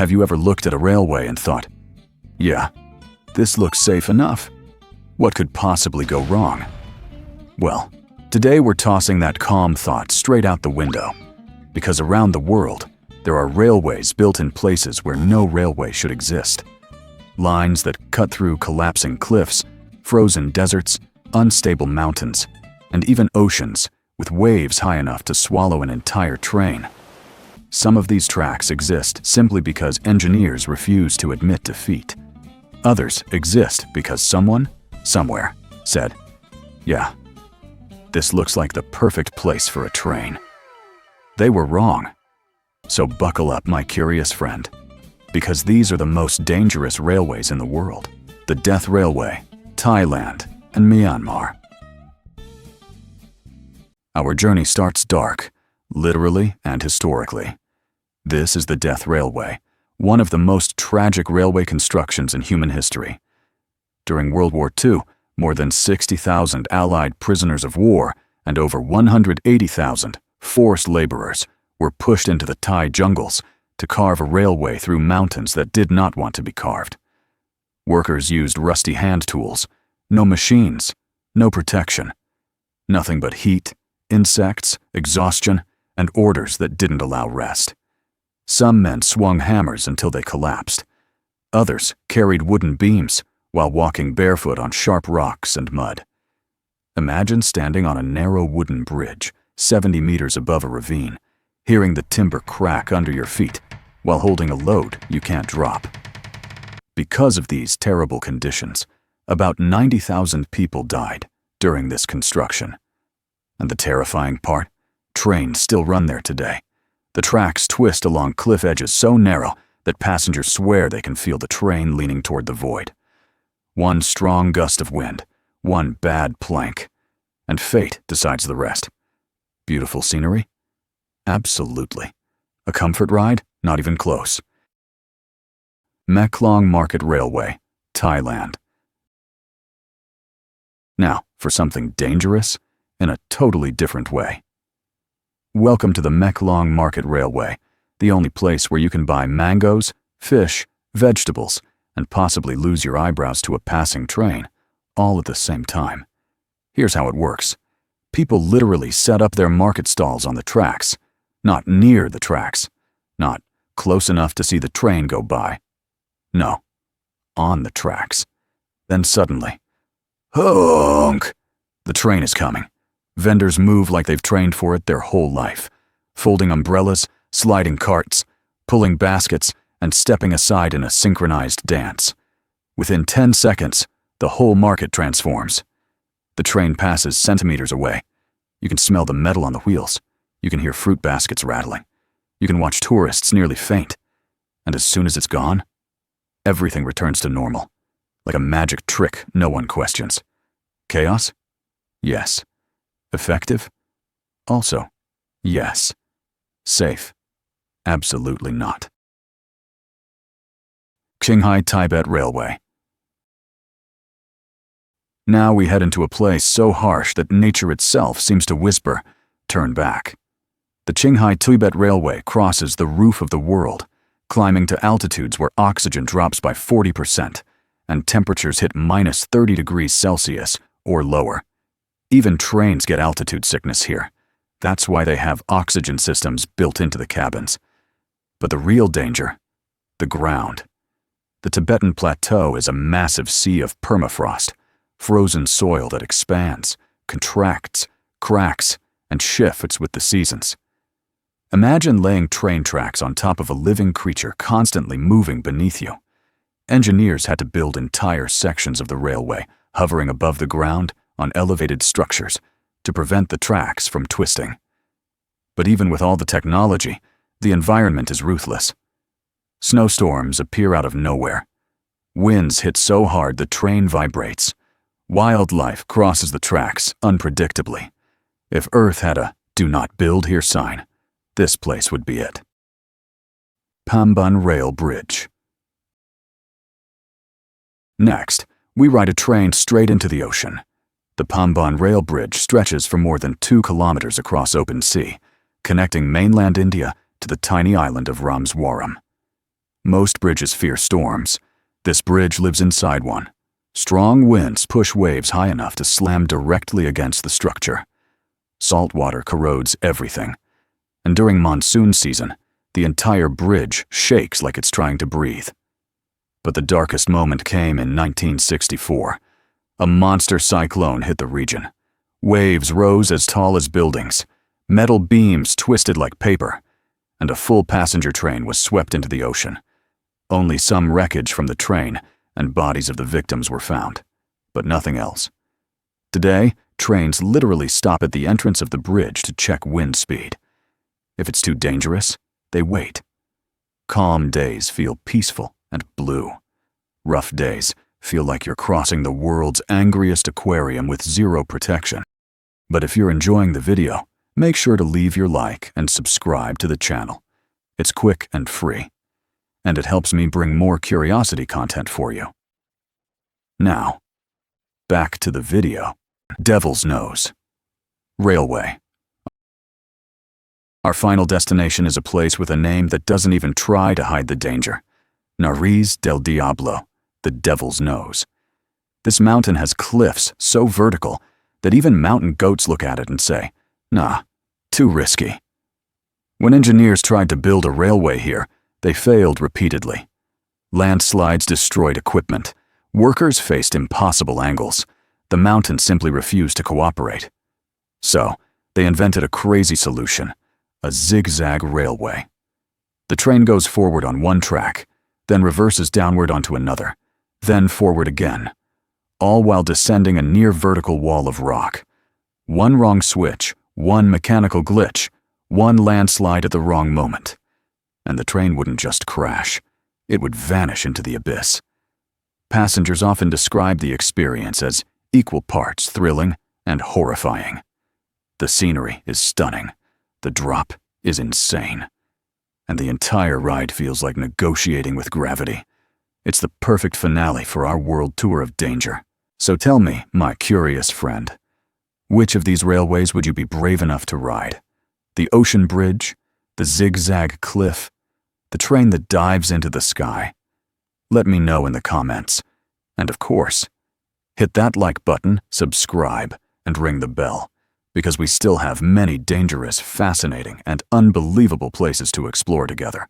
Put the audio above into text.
Have you ever looked at a railway and thought, yeah, this looks safe enough? What could possibly go wrong? Well, today we're tossing that calm thought straight out the window, because around the world, there are railways built in places where no railway should exist. Lines that cut through collapsing cliffs, frozen deserts, unstable mountains, and even oceans with waves high enough to swallow an entire train. Some of these tracks exist simply because engineers refuse to admit defeat. Others exist because someone, somewhere, said, yeah, this looks like the perfect place for a train. They were wrong. So buckle up, my curious friend, because these are the most dangerous railways in the world: the Death Railway, Thailand, and Myanmar. Our journey starts dark, literally and historically. This is the Death Railway, one of the most tragic railway constructions in human history. During World War II, more than 60,000 Allied prisoners of war and over 180,000 forced laborers were pushed into the Thai jungles to carve a railway through mountains that did not want to be carved. Workers used rusty hand tools, no machines, no protection, nothing but heat, insects, exhaustion, and orders that didn't allow rest. Some men swung hammers until they collapsed. Others carried wooden beams while walking barefoot on sharp rocks and mud. Imagine standing on a narrow wooden bridge 70 meters above a ravine, hearing the timber crack under your feet while holding a load you can't drop. Because of these terrible conditions, about 90,000 people died during this construction. And the terrifying part? Trains still run there today. The tracks twist along cliff edges so narrow that passengers swear they can feel the train leaning toward the void. One strong gust of wind, one bad plank, and fate decides the rest. Beautiful scenery? Absolutely. A comfort ride? Not even close. Meklong Market Railway, Thailand. Now, for something dangerous in a totally different way. Welcome to the Meklong Market Railway, the only place where you can buy mangoes, fish, vegetables, and possibly lose your eyebrows to a passing train, all at the same time. Here's how it works. People literally set up their market stalls on the tracks, not near the tracks, not close enough to see the train go by. No, on the tracks. Then suddenly, honk! The train is coming. Vendors move like they've trained for it their whole life, folding umbrellas, sliding carts, pulling baskets, and stepping aside in a synchronized dance. Within 10 seconds, the whole market transforms. The train passes centimeters away. You can smell the metal on the wheels. You can hear fruit baskets rattling. You can watch tourists nearly faint. And as soon as it's gone, everything returns to normal, like a magic trick no one questions. Chaos? Yes. Effective? Also, yes. Safe? Absolutely not. Qinghai-Tibet Railway. Now we head into a place so harsh that nature itself seems to whisper, turn back. The Qinghai-Tibet Railway crosses the roof of the world, climbing to altitudes where oxygen drops by 40% and temperatures hit minus 30 degrees Celsius or lower. Even trains get altitude sickness here. That's why they have oxygen systems built into the cabins. But the real danger? The ground. The Tibetan Plateau is a massive sea of permafrost, frozen soil that expands, contracts, cracks, and shifts with the seasons. Imagine laying train tracks on top of a living creature constantly moving beneath you. Engineers had to build entire sections of the railway, hovering above the ground on elevated structures, to prevent the tracks from twisting. But even with all the technology, the environment is ruthless. Snowstorms appear out of nowhere. Winds hit so hard the train vibrates. Wildlife crosses the tracks unpredictably. If Earth had a "Do Not Build Here" sign, this place would be it. Pamban Rail Bridge. Next, we ride a train straight into the ocean. The Pamban Rail Bridge stretches for more than 2 kilometers across open sea, connecting mainland India to the tiny island of Rameswaram. Most bridges fear storms. This bridge lives inside one. Strong winds push waves high enough to slam directly against the structure. Salt water corrodes everything. And during monsoon season, the entire bridge shakes like it's trying to breathe. But the darkest moment came in 1964. A monster cyclone hit the region. Waves rose as tall as buildings. Metal beams twisted like paper. And a full passenger train was swept into the ocean. Only some wreckage from the train and bodies of the victims were found, but nothing else. Today, trains literally stop at the entrance of the bridge to check wind speed. If it's too dangerous, they wait. Calm days feel peaceful and blue. Rough days feel like you're crossing the world's angriest aquarium with zero protection. But if you're enjoying the video, make sure to leave your like and subscribe to the channel. It's quick and free, and it helps me bring more curiosity content for you. Now, back to the video. Devil's Nose Railway. Our final destination is a place with a name that doesn't even try to hide the danger. Nariz del Diablo, the Devil's Nose. This mountain has cliffs so vertical that even mountain goats look at it and say, "Nah, too risky." When engineers tried to build a railway here, they failed repeatedly. Landslides destroyed equipment. Workers faced impossible angles. The mountain simply refused to cooperate. So, they invented a crazy solution, a zigzag railway. The train goes forward on one track, then reverses downward onto another, then forward again, all while descending a near-vertical wall of rock. One wrong switch, one mechanical glitch, one landslide at the wrong moment. And the train wouldn't just crash, it would vanish into the abyss. Passengers often describe the experience as equal parts thrilling and horrifying. The scenery is stunning, the drop is insane, and the entire ride feels like negotiating with gravity. It's the perfect finale for our world tour of danger. So tell me, my curious friend, which of these railways would you be brave enough to ride? The ocean bridge, the zigzag cliff, the train that dives into the sky? Let me know in the comments. And of course, hit that like button, subscribe, and ring the bell, because we still have many dangerous, fascinating, and unbelievable places to explore together.